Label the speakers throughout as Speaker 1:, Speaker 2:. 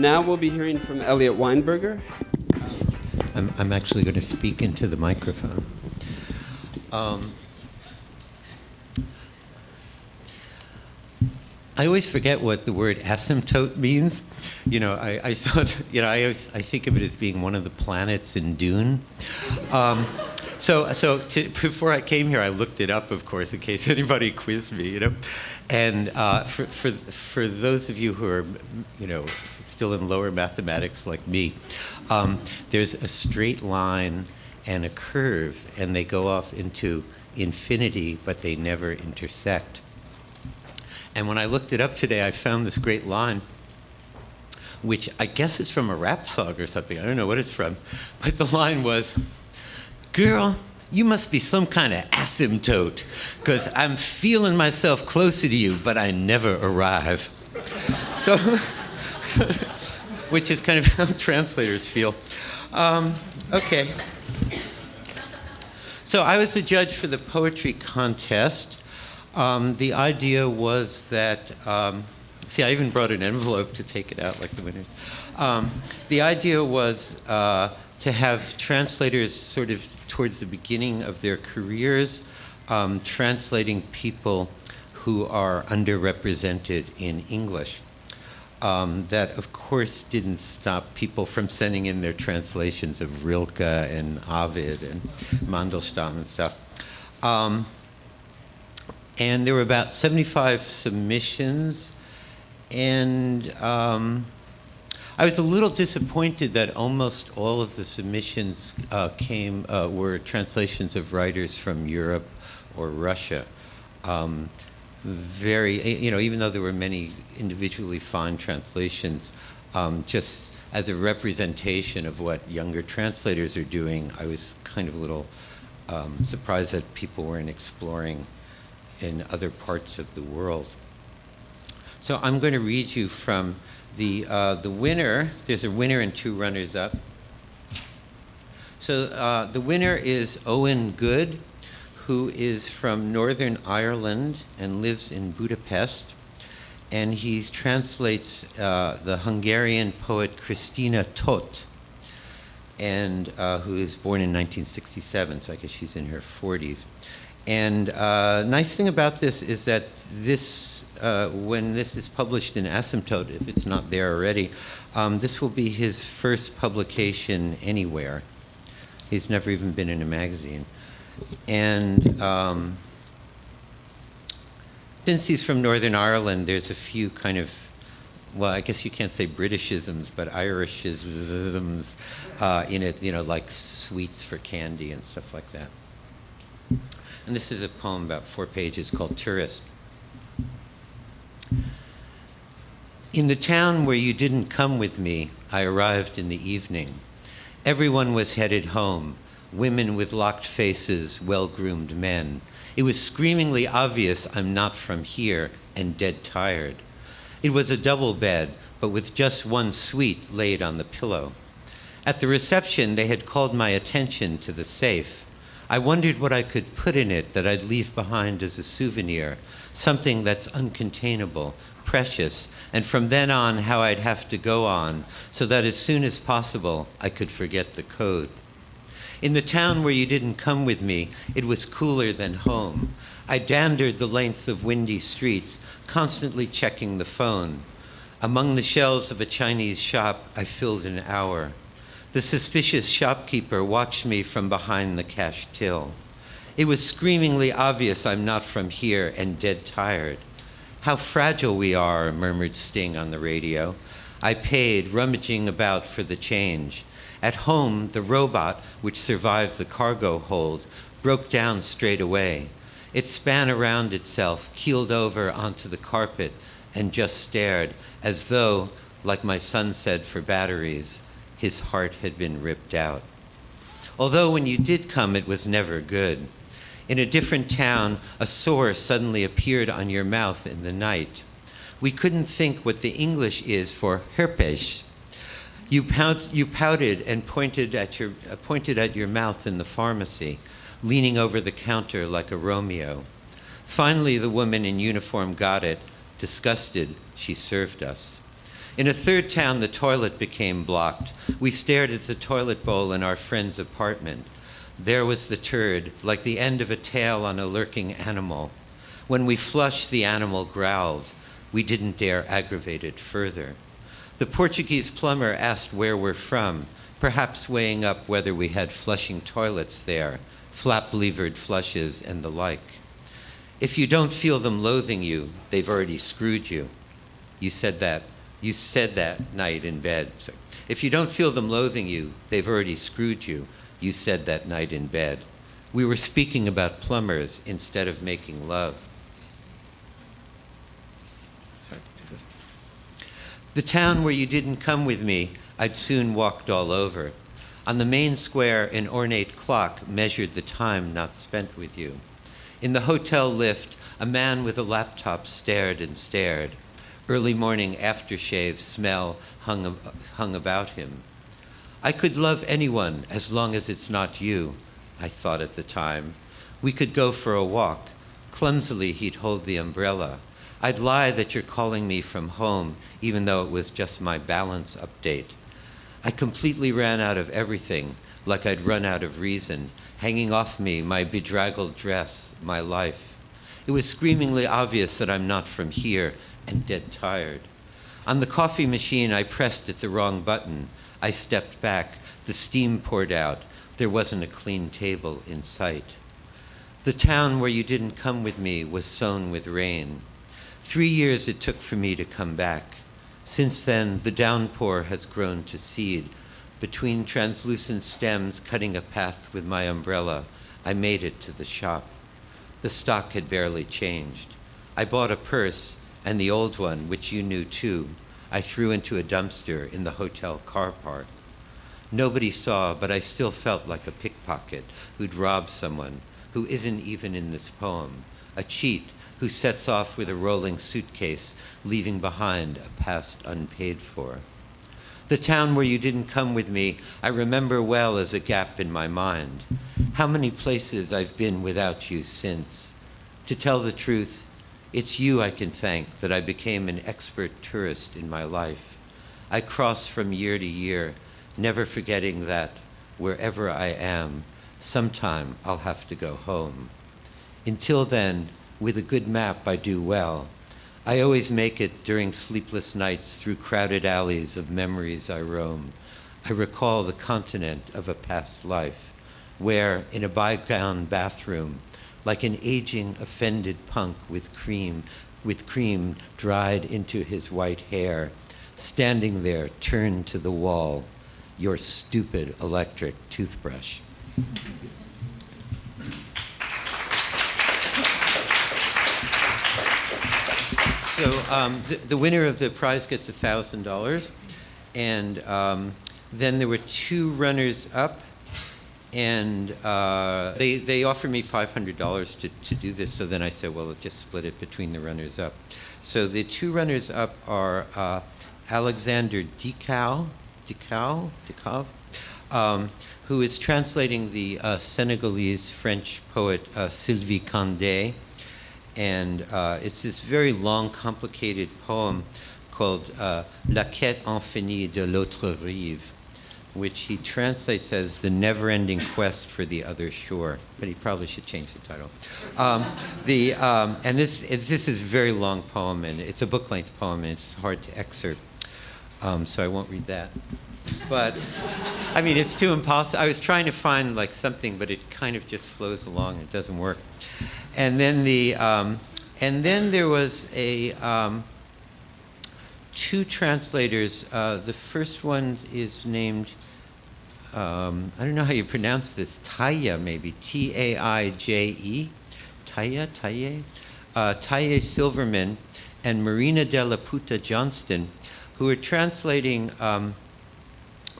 Speaker 1: Now we'll be hearing from Eliot Weinberger.
Speaker 2: I'm actually going to speak into the microphone. I always forget what the word asymptote means. I thought, I think of it as being one of the planets in Dune. Before I came here, I looked it up, of course, in case anybody quizzed me, And for those of you who are, still in lower mathematics like me, there's a straight line and a curve, and they go off into infinity, but they never intersect. And when I looked it up today, I found this great line, which I guess is from a rap song or something. I don't know what it's from. But the line was, "Girl, you must be some kind of asymptote, because I'm feeling myself closer to you, but I never arrive." So, which is kind of how translators feel. Okay. So I was the judge for the poetry contest. The idea was that, see, I even brought an envelope to take it out like the winners. The idea was to have translators sort of towards the beginning of their careers, translating people who are underrepresented in English. That, of course, didn't stop people from sending in their translations of Rilke and Ovid and Mandelstam and stuff. And there were about 75 submissions, and I was a little disappointed that almost all of the submissions were translations of writers from Europe or Russia. Even though there were many individually fine translations, just as a representation of what younger translators are doing, I was kind of a little surprised that people weren't exploring in other parts of the world. So I'm going to read you from the winner. There's a winner and two runners-up. So the winner is Owen Good, who is from Northern Ireland and lives in Budapest. And he translates the Hungarian poet Krisztina Toth, and who was born in 1967, so I guess she's in her 40s. And nice thing about this is that this, when this is published in Asymptote, if it's not there already, this will be his first publication anywhere. He's never even been in a magazine. And since he's from Northern Ireland, there's a few kind of, well, I guess you can't say Britishisms, but Irishisms in it, like sweets for candy and stuff like that. And this is a poem about 4 pages called Tourist. In the town where you didn't come with me, I arrived in the evening. Everyone was headed home, women with locked faces, well-groomed men. It was screamingly obvious I'm not from here and dead tired. It was a double bed, but with just one sweet laid on the pillow. At the reception, they had called my attention to the safe. I wondered what I could put in it that I'd leave behind as a souvenir, something that's uncontainable, precious, and from then on how I'd have to go on so that as soon as possible I could forget the code. In the town where you didn't come with me, it was cooler than home. I dandered the length of windy streets, constantly checking the phone. Among the shelves of a Chinese shop, I filled an hour. The suspicious shopkeeper watched me from behind the cash till. It was screamingly obvious I'm not from here and dead tired. How fragile we are, murmured Sting on the radio. I paid, rummaging about for the change. At home, the robot, which survived the cargo hold, broke down straight away. It span around itself, keeled over onto the carpet, and just stared, as though, like my son said for batteries, his heart had been ripped out. Although when you did come, it was never good. In a different town, a sore suddenly appeared on your mouth in the night. We couldn't think what the English is for herpes. You pouted and pointed at your mouth in the pharmacy, leaning over the counter like a Romeo. Finally, the woman in uniform got it. Disgusted, she served us. In a third town, the toilet became blocked. We stared at the toilet bowl in our friend's apartment. There was the turd, like the end of a tail on a lurking animal. When we flushed, the animal growled. We didn't dare aggravate it further. The Portuguese plumber asked where we're from, perhaps weighing up whether we had flushing toilets there, flap-levered flushes and the like. If you don't feel them loathing you, they've already screwed you. You said that night in bed. Sorry. If you don't feel them loathing you, they've already screwed you. You said that night in bed. We were speaking about plumbers instead of making love. Sorry. The town where you didn't come with me, I'd soon walked all over. On the main square, an ornate clock measured the time not spent with you. In the hotel lift, a man with a laptop stared and stared. Early morning aftershave smell hung about him. I could love anyone as long as it's not you, I thought at the time. We could go for a walk. Clumsily, he'd hold the umbrella. I'd lie that you're calling me from home, even though it was just my balance update. I completely ran out of everything, like I'd run out of reason, hanging off me my bedraggled dress, my life. It was screamingly obvious that I'm not from here and dead tired. On the coffee machine, I pressed at the wrong button. I stepped back. The steam poured out. There wasn't a clean table in sight. The town where you didn't come with me was sown with rain. 3 years it took for me to come back. Since then, the downpour has grown to seed. Between translucent stems, cutting a path with my umbrella, I made it to the shop. The stock had barely changed. I bought a purse, and the old one, which you knew too, I threw into a dumpster in the hotel car park. Nobody saw, but I still felt like a pickpocket who'd robbed someone who isn't even in this poem, a cheat who sets off with a rolling suitcase, leaving behind a past unpaid for. The town where you didn't come with me, I remember well as a gap in my mind. How many places I've been without you since. To tell the truth, it's you I can thank that I became an expert tourist in my life. I cross from year to year, never forgetting that wherever I am, sometime I'll have to go home. Until then, with a good map I do well. I always make it during sleepless nights through crowded alleys of memories I roam. I recall the continent of a past life, where in a bygone bathroom, like an aging, offended punk with cream dried into his white hair, standing there, turned to the wall, your stupid electric toothbrush. So the winner of the prize gets $1,000, and then there were 2 runners-up, and they offered me $500 to do this. So then I said, well, just split it between the runners-up. So the 2 runners-up are Alexander Dicau, who is translating the Senegalese French poet Sylvie Condé. And it's this very long, complicated poem called La quête infinie de l'autre rive, which he translates as the never-ending quest for the other shore. But he probably should change the title. And this is a very long poem, and it's a book-length poem, and it's hard to excerpt. So I won't read that. But I mean, it's too impossible. I was trying to find like something, but it kind of just flows along. It doesn't work. And then there was a 2 translators. The first one is named I don't know how you pronounce this. Taye, maybe Taije. Taye Silverman and Marina della Puta Johnston, who are translating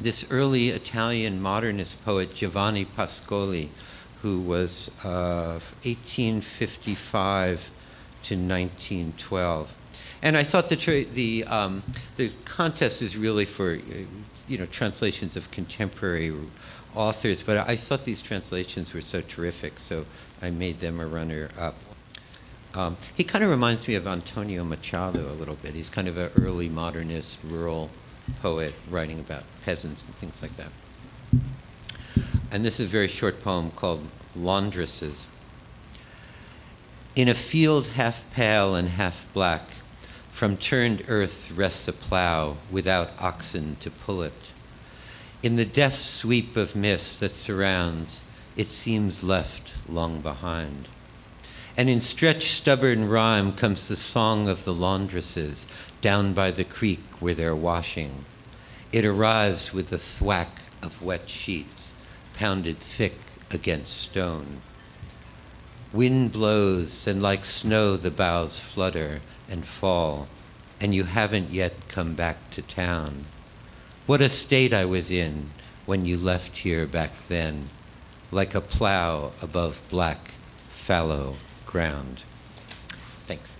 Speaker 2: this early Italian modernist poet Giovanni Pascoli, who was 1855 to 1912. And I thought the contest is really for translations of contemporary authors, but I thought these translations were so terrific, so I made them a runner-up. He kind of reminds me of Antonio Machado a little bit. He's kind of an early modernist, rural poet writing about peasants and things like that. And this is a very short poem called Laundresses. In a field half pale and half black, from turned earth rests a plow without oxen to pull it. In the deft sweep of mist that surrounds, it seems left long behind. And in stretched stubborn rhyme comes the song of the laundresses down by the creek where they're washing. It arrives with the thwack of wet sheets pounded thick against stone. Wind blows, and like snow the boughs flutter and fall, and you haven't yet come back to town. What a state I was in when you left here back then, like a plow above black, fallow ground. Thanks.